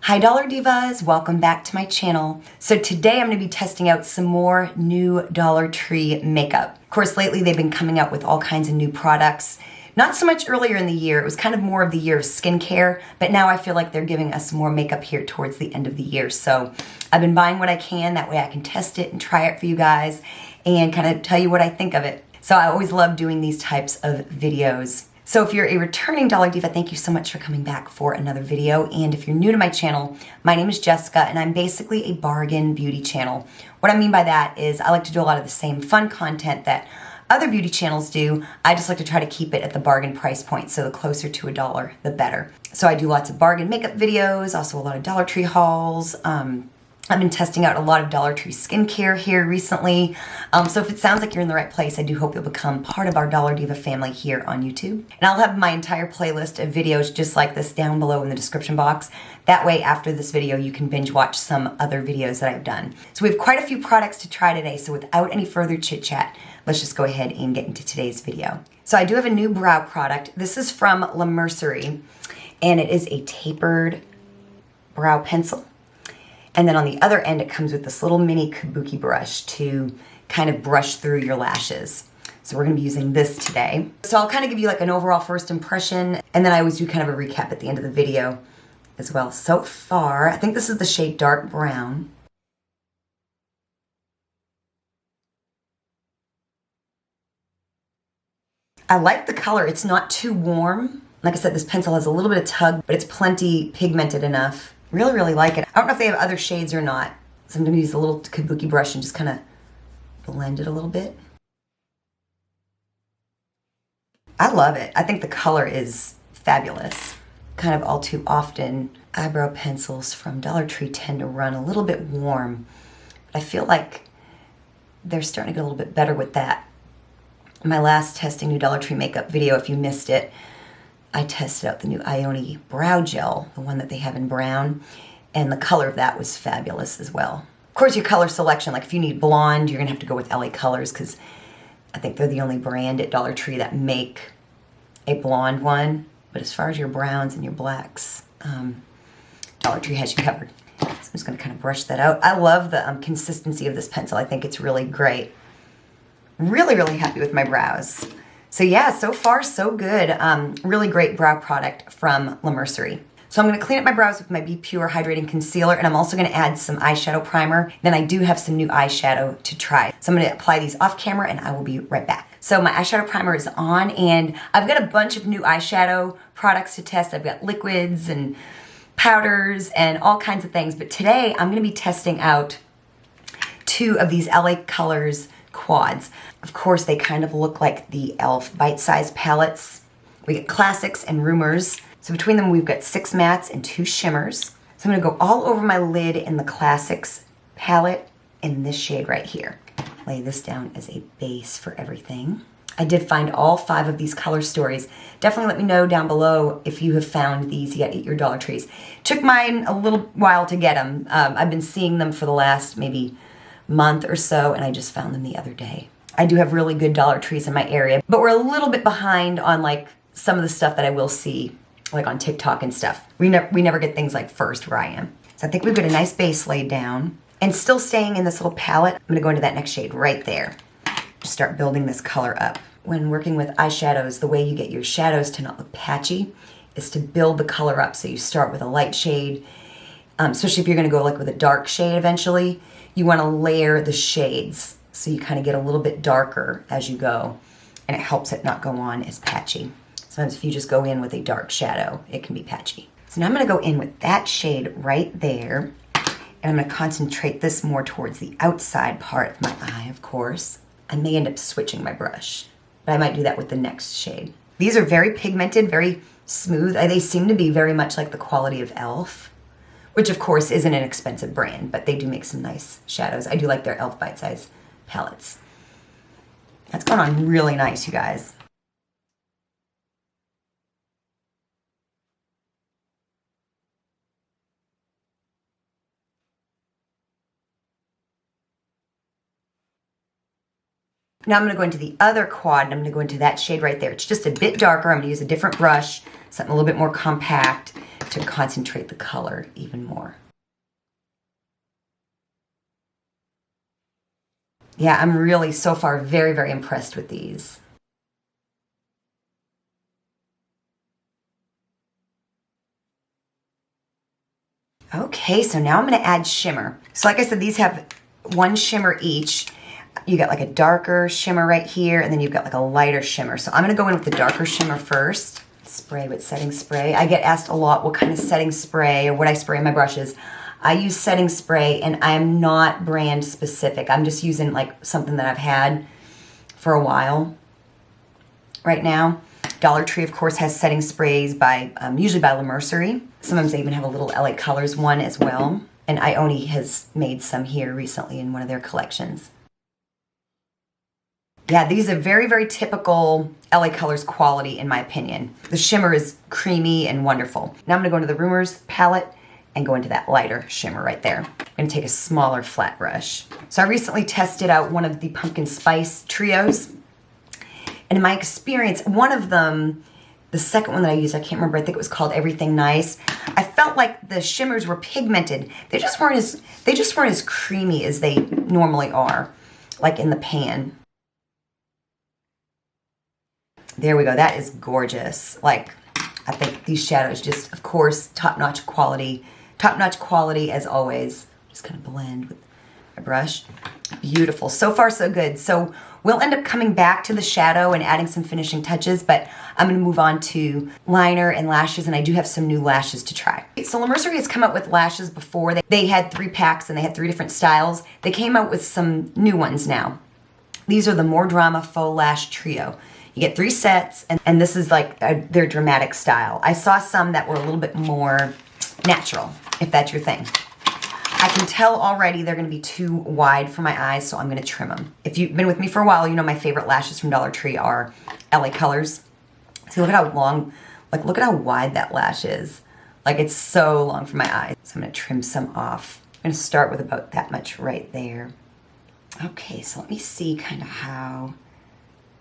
Hi Dollar Divas, welcome back to my channel. So today I'm going to be testing out some more new Dollar Tree makeup. Of course, lately they've been coming out with all kinds of new products. Not so much earlier in the year, it was kind of more of the year of skincare, but now I feel like they're giving us more makeup here towards the end of the year. So I've been buying what I can, that way I can test it and try it for you guys and kind of tell you what I think of it. So I always love doing these types of videos. So if you're a returning Dollar Diva, thank you so much for coming back for another video. And if you're new to my channel, my name is Jessica and I'm basically a bargain beauty channel. What I mean by that is I like to do a lot of the same fun content that other beauty channels do. I just like to try to keep it at the bargain price point, so the closer to $1, the better. So I do lots of bargain makeup videos, also a lot of Dollar Tree hauls. I've been testing out a lot of Dollar Tree skincare here recently. So if it sounds like you're in the right place, I do hope you'll become part of our Dollar Diva family here on YouTube. And I'll have my entire playlist of videos just like this down below in the description box. That way, after this video, you can binge watch some other videos that I've done. So we have quite a few products to try today, so without any further chit chat, let's just go ahead and get into today's video. So I do have a new brow product. This is from Mercerie, and it is a tapered brow pencil. And then on the other end, it comes with this little mini kabuki brush to kind of brush through your lashes. So we're gonna be using this today. So I'll kind of give you like an overall first impression, and then I always do kind of a recap at the end of the video as well. So far, I think this is the shade Dark Brown. I like the color. It's not too warm. Like I said, this pencil has a little bit of tug, but it's plenty pigmented enough. Really, really like it. I don't know if they have other shades or not. So I'm gonna use a little kabuki brush and just kind of blend it a little bit. I love it. I think the color is fabulous. Kind of all too often, eyebrow pencils from Dollar Tree tend to run a little bit warm. But I feel like they're starting to get a little bit better with that. In my last testing new Dollar Tree makeup video, if you missed it, I tested out the new IONI brow gel, the one that they have in brown, and the color of that was fabulous as well. Of course, your color selection, like if you need blonde, you're gonna have to go with LA Colors because I think they're the only brand at Dollar Tree that make a blonde one. But as far as your browns and your blacks, Dollar Tree has you covered. So I'm just gonna kind of brush that out. I love the consistency of this pencil. I think it's really great. Really, really happy with my brows. So yeah, so far so good. Really great brow product from Mercerie. So I'm gonna clean up my brows with my BPure Hydrating Concealer, and I'm also gonna add some eyeshadow primer. Then I do have some new eyeshadow to try. So I'm gonna apply these off camera and I will be right back. So my eyeshadow primer is on, and I've got a bunch of new eyeshadow products to test. I've got liquids and powders and all kinds of things. But today I'm gonna be testing out 2 of these LA Colors quads. Of course, they kind of look like the e.l.f. bite-sized palettes. We get Classics and Rumors. So between them, we've got 6 mattes and 2 shimmers. So I'm gonna go all over my lid in the Classics palette in this shade right here. Lay this down as a base for everything. I did find all 5 of these color stories. Definitely let me know down below if you have found these yet at your Dollar Trees. Took mine a little while to get them. I've been seeing them for the last maybe month or so, and I just found them the other day. I do have really good Dollar Trees in my area, but we're a little bit behind on like some of the stuff that I will see like on TikTok and stuff. We never get things like first where I am. So I think we've got a nice base laid down, and still staying in this little palette, I'm gonna go into that next shade right there. Just start building this color up. When working with eyeshadows, the way you get your shadows to not look patchy is to build the color up. So you start with a light shade, especially if you're gonna go like with a dark shade eventually. You want to layer the shades so you kind of get a little bit darker as you go, and it helps it not go on as patchy. Sometimes if you just go in with a dark shadow, it can be patchy. So now I'm going to go in with that shade right there, and I'm going to concentrate this more towards the outside part of my eye, of course. I may end up switching my brush, but I might do that with the next shade. These are very pigmented, very smooth. They seem to be very much like the quality of e.l.f., which of course isn't an expensive brand, but they do make some nice shadows. I do like their e.l.f. bite-size palettes. That's going on really nice, you guys. Now I'm gonna go into the other quad, and I'm gonna go into that shade right there. It's just a bit darker. I'm gonna use a different brush, something a little bit more compact, to concentrate the color even more. Yeah, I'm really, so far, very, very impressed with these. Okay, so now I'm gonna add shimmer. So like I said, these have one shimmer each. You got like a darker shimmer right here, and then you've got like a lighter shimmer. So I'm gonna go in with the darker shimmer first. Spray with setting spray. I get asked a lot what kind of setting spray or what I spray in my brushes. I use setting spray, and I'm not brand specific. I'm just using like something that I've had for a while right now. Dollar Tree, of course, has setting sprays by, usually by Mercerie. Sometimes they even have a little LA Colors one as well. And IONI has made some here recently in one of their collections. Yeah, these are very, very typical LA Colors quality in my opinion. The shimmer is creamy and wonderful. Now I'm gonna go into the Rumors palette and go into that lighter shimmer right there. I'm gonna take a smaller flat brush. So I recently tested out one of the pumpkin spice trios. And in my experience, one of them, the second one that I used, I can't remember, I think it was called Everything Nice. I felt like the shimmers were pigmented. They just weren't as creamy as they normally are, like in the pan. There we go, that is gorgeous. Like, I think these shadows just, of course, top-notch quality as always. Just gonna blend with my brush. Beautiful, so far so good. So we'll end up coming back to the shadow and adding some finishing touches, but I'm gonna move on to liner and lashes, and I do have some new lashes to try. So Mercerie has come out with lashes before. They had 3 packs and they had 3 different styles. They came out with some new ones now. These are the MoreDrama Faux Lash Trio. You get 3 sets, and this is like their dramatic style. I saw some that were a little bit more natural, if that's your thing. I can tell already they're gonna be too wide for my eyes, so I'm gonna trim them. If you've been with me for a while, you know my favorite lashes from Dollar Tree are LA Colors. See, look at how long, like look at how wide that lash is. Like it's so long for my eyes. So I'm gonna trim some off. I'm gonna start with about that much right there. Okay, so let me see kind of how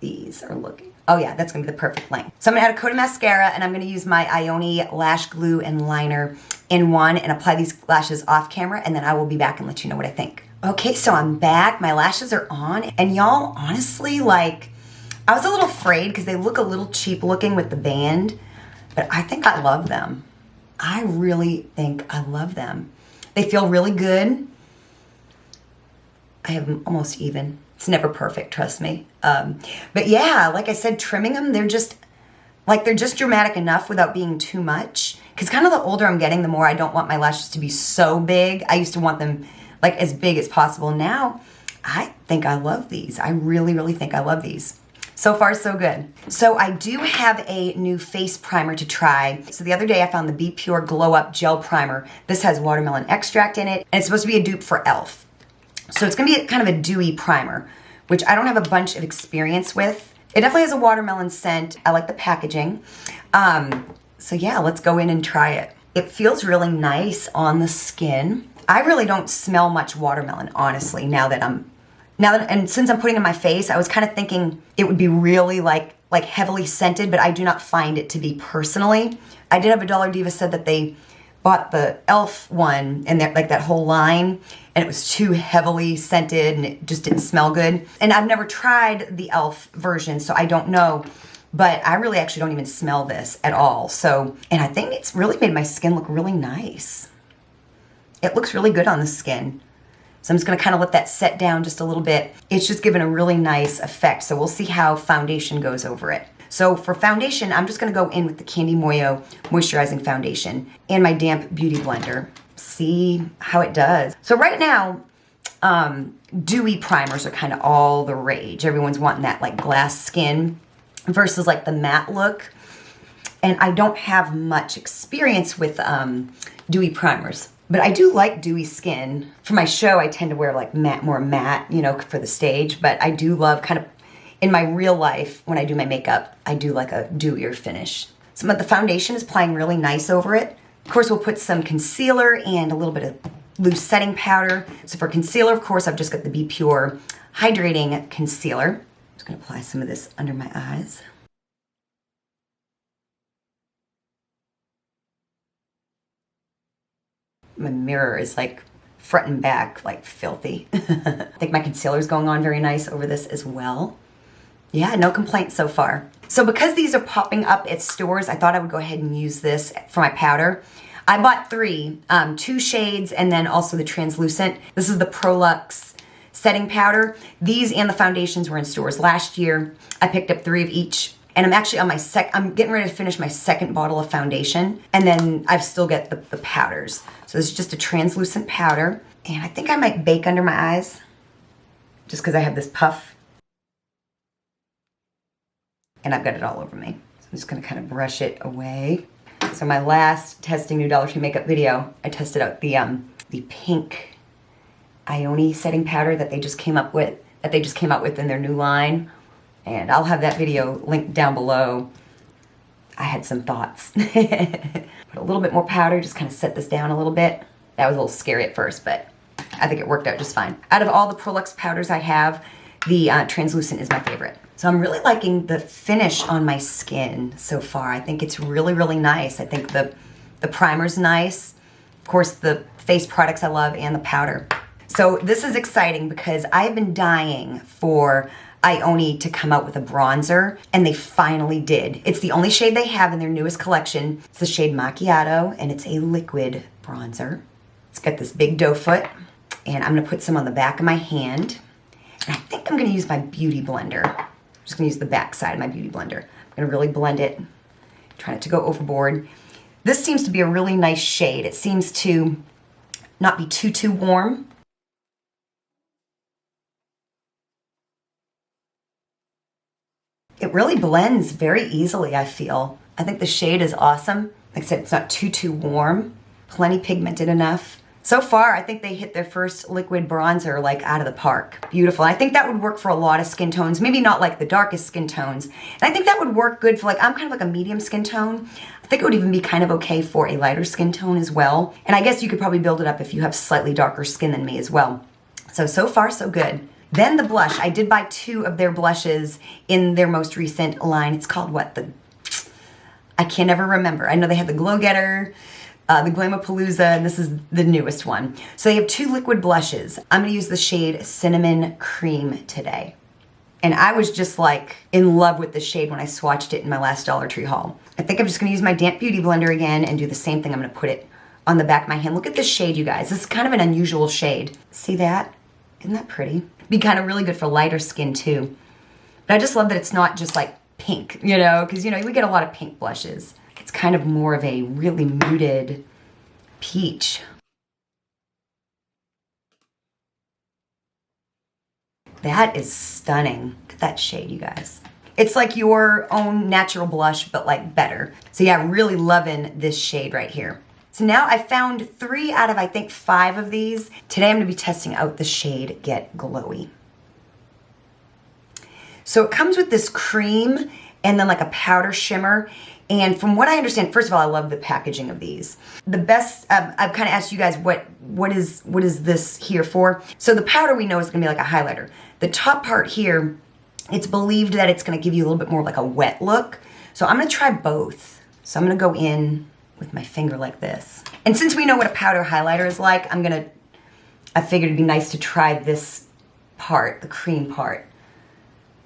these are looking. Oh yeah, that's gonna be the perfect length. So I'm gonna add a coat of mascara, and I'm gonna use my IONI lash glue and liner in one and apply these lashes off camera, and then I will be back and let you know what I think. Okay, so I'm back. My lashes are on, and y'all, honestly, like, I was a little afraid because they look a little cheap looking with the band, but I think I love them. I really think I love them. They feel really good. I have them almost even. It's never perfect, trust me. But yeah, like I said, trimming them, they're just dramatic enough without being too much. Because kind of the older I'm getting, the more I don't want my lashes to be so big. I used to want them like as big as possible. Now, I think I love these. I really, really think I love these. So far, so good. So I do have a new face primer to try. So the other day I found the BPure Glow Up Gel Primer. This has watermelon extract in it, and it's supposed to be a dupe for e.l.f. So it's gonna be kind of a dewy primer, which I don't have a bunch of experience with. It definitely has a watermelon scent. I like the packaging. So yeah, let's go in and try it. It feels really nice on the skin. I really don't smell much watermelon, honestly, and since I'm putting it in my face, I was kind of thinking it would be really like heavily scented, but I do not find it to be personally. I did have a Dollar Diva said that they bought the e.l.f. one and like that whole line, and it was too heavily scented and it just didn't smell good. And I've never tried the e.l.f. version, so I don't know, but I really actually don't even smell this at all. So, and I think it's really made my skin look really nice. It looks really good on the skin. So I'm just gonna kind of let that set down just a little bit. It's just given a really nice effect. So we'll see how foundation goes over it. So for foundation, I'm just gonna go in with the Candy Moyo Moisturizing Foundation and my damp beauty blender. See how it does. So right now, dewy primers are kind of all the rage. Everyone's wanting that like glass skin versus like the matte look. And I don't have much experience with dewy primers. But I do like dewy skin. For my show, I tend to wear like more matte, you know, for the stage. But I do love kind of, in my real life, when I do my makeup, I do like a dewier finish. So the foundation is applying really nice over it. Of course, we'll put some concealer and a little bit of loose setting powder. So for concealer, of course, I've just got the BPure Hydrating Concealer. I'm just gonna apply some of this under my eyes. My mirror is like front and back, like filthy. I think my concealer is going on very nice over this as well. Yeah, no complaints so far. So because these are popping up at stores, I thought I would go ahead and use this for my powder. I bought three, 2 shades and then also the translucent. This is the Prolux setting powder. These and the foundations were in stores last year. I picked up 3 of each. And I'm actually on my I'm getting ready to finish my second bottle of foundation. And then I've still got the powders. So this is just a translucent powder. And I think I might bake under my eyes just because I have this puff. And I've got it all over me. So I'm just gonna kind of brush it away. So my last testing new Dollar Tree makeup video, I tested out the pink IONI setting powder that they just came up with, in their new line. And I'll have that video linked down below. I had some thoughts. Put a little bit more powder, just kind of set this down a little bit. That was a little scary at first, but I think it worked out just fine. Out of all the Prolux powders I have, the translucent is my favorite. So I'm really liking the finish on my skin so far. I think it's really, really nice. I think the primer's nice. Of course, the face products I love and the powder. So this is exciting because I've been dying for IONI to come out with a bronzer, and they finally did. It's the only shade they have in their newest collection. It's the shade Macchiato, and it's a liquid bronzer. It's got this big doe foot, and I'm gonna put some on the back of my hand. And I think I'm gonna use my beauty blender. I'm just gonna use the back side of my beauty blender. I'm gonna really blend it, try not to go overboard. This seems to be a really nice shade. It seems to not be too warm. It really blends very easily, I feel. I think the shade is awesome. Like I said, it's not too warm. Plenty pigmented enough. So far, I think they hit their first liquid bronzer like out of the park. Beautiful. I think that would work for a lot of skin tones. Maybe not like the darkest skin tones. And I think that would work good for I'm kind of like a medium skin tone. I think it would even be kind of okay for a lighter skin tone as well. And I guess you could probably build it up if you have slightly darker skin than me as well. So far, so good. Then the blush. I did buy 2 of their blushes in their most recent line. It's called what? I can never remember. I know they had the Glow Getter, the Glamourpalooza, and this is the newest one. So they have 2 liquid blushes. I'm gonna use the shade Cinnamon Cream today. And I was just like in love with this shade when I swatched it in my last Dollar Tree haul. I think I'm just gonna use my damp beauty blender again and do the same thing. I'm gonna put it on the back of my hand. Look at this shade, you guys. This is kind of an unusual shade. See that? Isn't that pretty? Be kind of really good for lighter skin too. But I just love that it's not just like pink, you know, because, you know, we get a lot of pink blushes. It's kind of more of a really muted peach. That is stunning. Look at that shade, you guys. It's like your own natural blush, but like better. So yeah, really loving this shade right here. So now I found 3 out of, I think, 5 of these. Today I'm gonna be testing out the shade Get Glowy. So it comes with this cream and then like a powder shimmer. And from what I understand, first of all, I love the packaging of these. The best, I've kind of asked you guys what is this here for? So the powder we know is gonna be like a highlighter. The top part here, it's believed that it's gonna give you a little bit more like a wet look. So I'm gonna try both. So I'm gonna go in with my finger like this. And since we know what a powder highlighter is like, I figured it'd be nice to try this part, the cream part.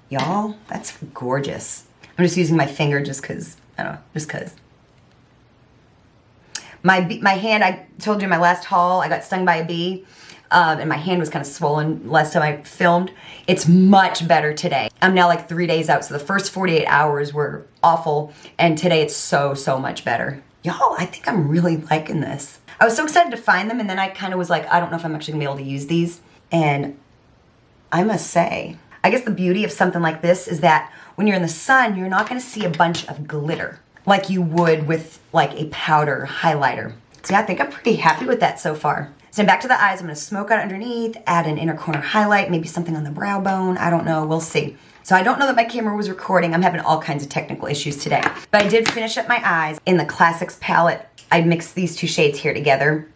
Y'all, that's gorgeous. I'm just using my finger just cause, I don't know, just cause. My hand, I told you in my last haul, I got stung by a bee. And my hand was kind of swollen last time I filmed. It's much better today. I'm now like 3 days out, so the first 48 hours were awful, and today it's so much better. Y'all, I think I'm really liking this. I was so excited to find them, and then I kind of was like, I don't know if I'm actually gonna be able to use these. And I must say, I guess the beauty of something like this is that when you're in the sun, you're not gonna see a bunch of glitter like you would with like a powder highlighter. So yeah, I think I'm pretty happy with that so far. So back to the eyes, I'm gonna smoke out underneath, add an inner corner highlight, maybe something on the brow bone, I don't know, we'll see. So I don't know that my camera was recording. I'm having all kinds of technical issues today. But I did finish up my eyes in the Classics palette. I mixed these 2 shades here together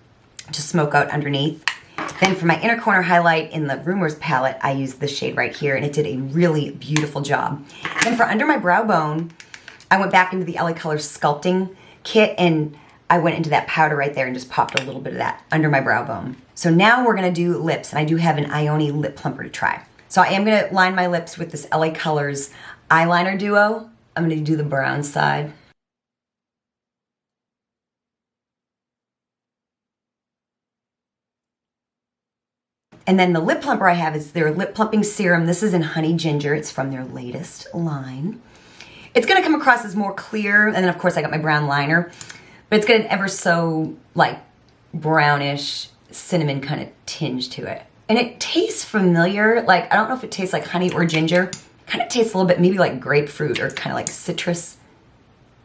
to smoke out underneath. Then for my inner corner highlight in the Rumors palette, I used this shade right here, and it did a really beautiful job. Then for under my brow bone, I went back into the LA Colors Sculpting kit, and I went into that powder right there and just popped a little bit of that under my brow bone. So now we're gonna do lips, and I do have an IONI lip plumper to try. So I am gonna line my lips with this LA Colors eyeliner duo. I'm gonna do the brown side. And then the lip plumper I have is their lip plumping serum. This is in Honey Ginger. It's from their latest line. It's gonna come across as more clear, and then of course I got my brown liner, but it's got an ever so like brownish cinnamon kind of tinge to it. And it tastes familiar. Like, I don't know if it tastes like honey or ginger. It kind of tastes a little bit maybe like grapefruit or kind of like citrus,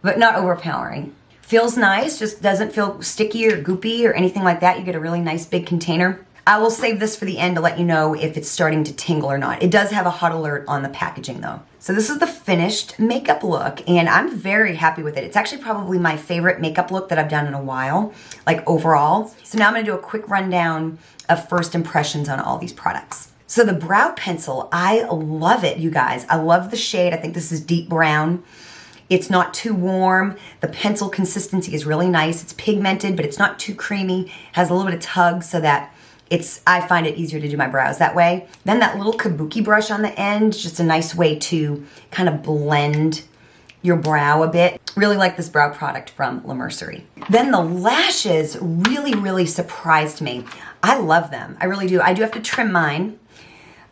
but not overpowering. Feels nice, just doesn't feel sticky or goopy or anything like that. You get a really nice big container. I will save this for the end to let you know if it's starting to tingle or not. It does have a hot alert on the packaging though. So this is the finished makeup look, and I'm very happy with it. It's actually probably my favorite makeup look that I've done in a while, like overall. So now I'm gonna do a quick rundown of first impressions on all these products. So the brow pencil, I love it, you guys. I love the shade. I think this is deep brown. It's not too warm. The pencil consistency is really nice. It's pigmented, but it's not too creamy. Has a little bit of tug so that I find it easier to do my brows that way. Then that little kabuki brush on the end, just a nice way to kind of blend your brow a bit. Really like this brow product from Mercerie. Then the lashes really, really surprised me. I love them, I really do. I do have to trim mine,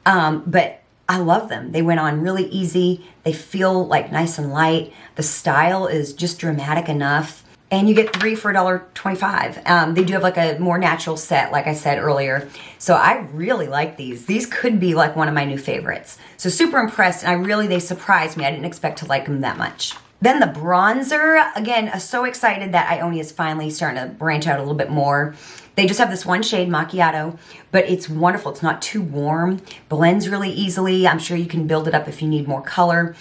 but I love them. They went on really easy. They feel like nice and light. The style is just dramatic enough. And you get 3 for $1.25. They do have like a more natural set, like I said earlier. So I really like these. These could be like one of my new favorites. So super impressed, and they surprised me. I didn't expect to like them that much. Then the bronzer, again, so excited that IONI is finally starting to branch out a little bit more. They just have this one shade, Macchiato, but it's wonderful. It's not too warm, blends really easily. I'm sure you can build it up if you need more color.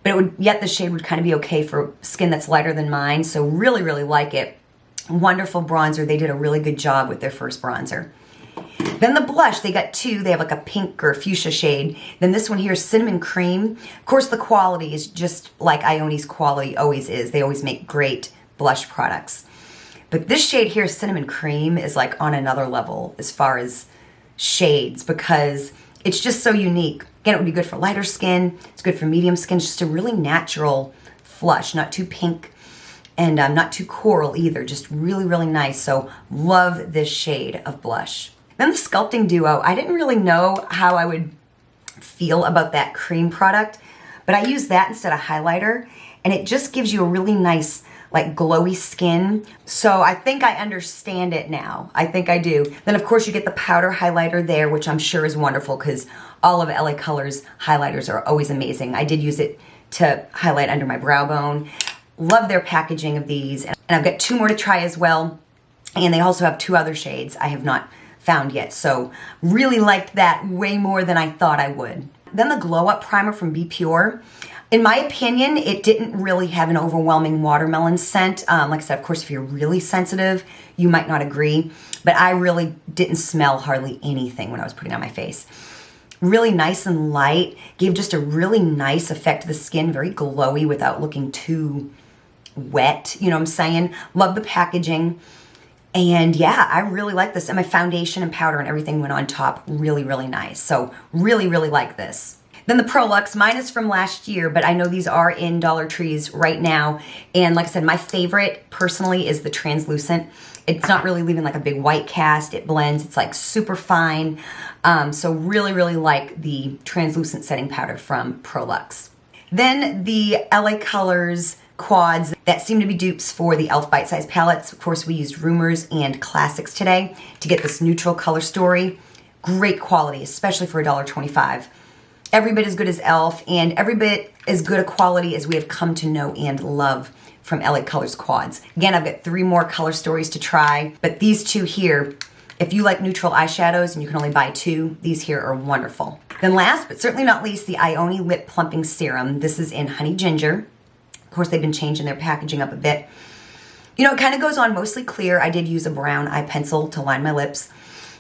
But yet the shade would kind of be okay for skin that's lighter than mine. So really, really like it. Wonderful bronzer. They did a really good job with their first bronzer. Then the blush, they got two. They have like a pink or fuchsia shade. Then this one here is Cinnamon Cream. Of course, the quality is just like IONI's quality always is. They always make great blush products. But this shade here, Cinnamon Cream, is like on another level as far as shades because it's just so unique. Again, it would be good for lighter skin. It's good for medium skin. It's just a really natural flush, not too pink and not too coral either. Just really, really nice. So love this shade of blush. Then the Sculpting Duo. I didn't really know how I would feel about that cream product, but I used that instead of highlighter, and it just gives you a really nice like glowy skin. So I think I understand it now. I think I do. Then of course you get the powder highlighter there, which I'm sure is wonderful because all of LA Colors highlighters are always amazing. I did use it to highlight under my brow bone. Love their packaging of these. And I've got 2 more to try as well. And they also have 2 other shades I have not found yet. So really liked that way more than I thought I would. Then the Glow Up Primer from BPure. In my opinion, it didn't really have an overwhelming watermelon scent. Like I said, of course, if you're really sensitive, you might not agree, but I really didn't smell hardly anything when I was putting it on my face. Really nice and light, gave just a really nice effect to the skin, very glowy without looking too wet, you know what I'm saying? Love the packaging. And yeah, I really like this. And my foundation and powder and everything went on top really, really nice. So really, really like this. Then the Prolux, mine is from last year, but I know these are in Dollar Trees right now. And like I said, my favorite personally is the translucent. It's not really leaving like a big white cast. It blends, it's like super fine. So really, really like the translucent setting powder from Prolux. Then the LA Colors quads that seem to be dupes for the e.l.f. Bite Size palettes. Of course, we used Rumors and Classics today to get this neutral color story. Great quality, especially for $1.25. Every bit as good as e.l.f. and every bit as good a quality as we have come to know and love from LA Colors quads. Again, I've got 3 more color stories to try, but these 2 here, if you like neutral eyeshadows and you can only buy 2, these here are wonderful. Then last but certainly not least, the IONI Lip Plumping Serum. This is in Honey Ginger. Of course, they've been changing their packaging up a bit. You know, it kind of goes on mostly clear. I did use a brown eye pencil to line my lips.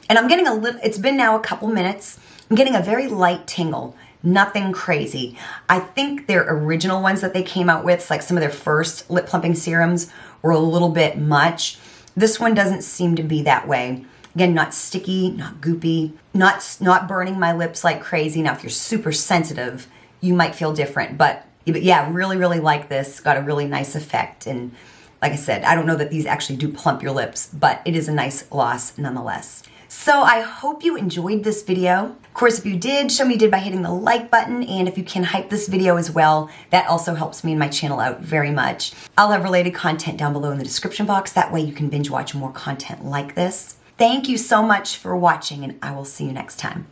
And I'm getting a little, it's been now a couple minutes. I'm getting a very light tingle. Nothing crazy. I think their original ones that they came out with, like some of their first lip plumping serums, or a little bit much. This one doesn't seem to be that way. Again, not sticky, not goopy, not burning my lips like crazy. Now, if you're super sensitive, you might feel different, but yeah, really, really like this. Got a really nice effect. And like I said, I don't know that these actually do plump your lips, but it is a nice gloss nonetheless. So I hope you enjoyed this video. Of course, if you did, show me you did by hitting the like button. And if you can hype this video as well, that also helps me and my channel out very much. I'll have related content down below in the description box. That way you can binge watch more content like this. Thank you so much for watching, and I will see you next time.